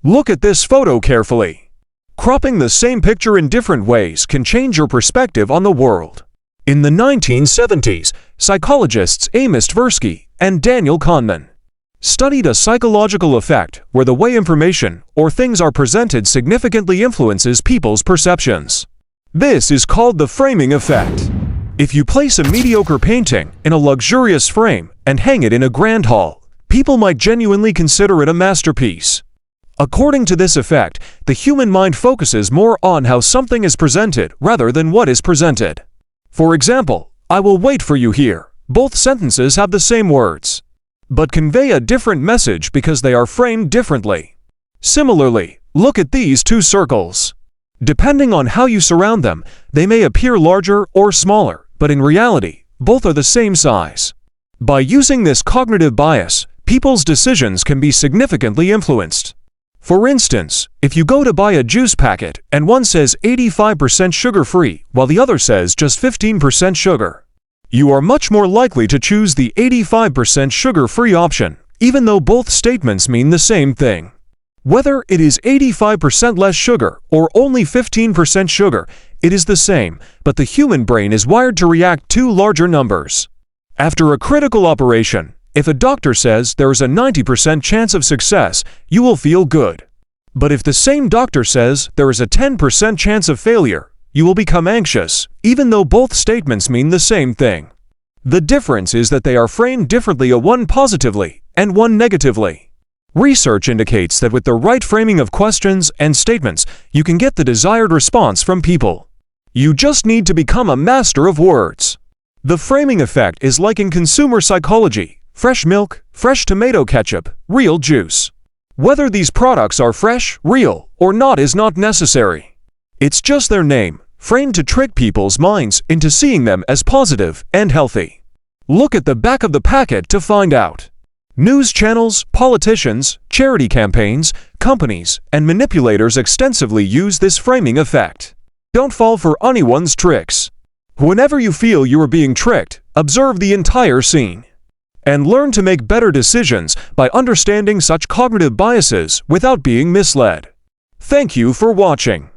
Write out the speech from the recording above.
Look at this photo carefully. Cropping the same picture in different ways can change your perspective on the world. In the 1970s, psychologists Amos Tversky and Daniel Kahneman studied a psychological effect where the way information or things are presented significantly influences people's perceptions. This is called the framing effect. If you place a mediocre painting in a luxurious frame and hang it in a grand hall, people might genuinely consider it a masterpiece. According to this effect, the human mind focuses more on how something is presented rather than what is presented. For example, "I will wait for you here." Both sentences have the same words, but convey a different message because they are framed differently. Similarly, look at these two circles. Depending on how you surround them, they may appear larger or smaller, but in reality, both are the same size. By using this cognitive bias, people's decisions can be significantly influenced. For instance, if you go to buy a juice packet and one says 85% sugar-free while the other says just 15% sugar, you are much more likely to choose the 85% sugar-free option, even though both statements mean the same thing. Whether it is 85% less sugar or only 15% sugar, it is the same, but the human brain is wired to react to larger numbers. After a critical operation, if a doctor says there is a 90% chance of success, you will feel good. But if the same doctor says there is a 10% chance of failure, you will become anxious, even though both statements mean the same thing. The difference is that they are framed differently, one positively and one negatively. Research indicates that with the right framing of questions and statements, you can get the desired response from people. You just need to become a master of words. The framing effect is like in consumer psychology: fresh milk, fresh tomato ketchup, real juice. Whether these products are fresh, real, or not is not necessary. It's just their name, framed to trick people's minds into seeing them as positive and healthy. Look at the back of the packet to find out. News channels, politicians, charity campaigns, companies, and manipulators extensively use this framing effect. Don't fall for anyone's tricks. Whenever you feel you are being tricked, observe the entire scene and learn to make better decisions by understanding such cognitive biases without being misled. Thank you for watching.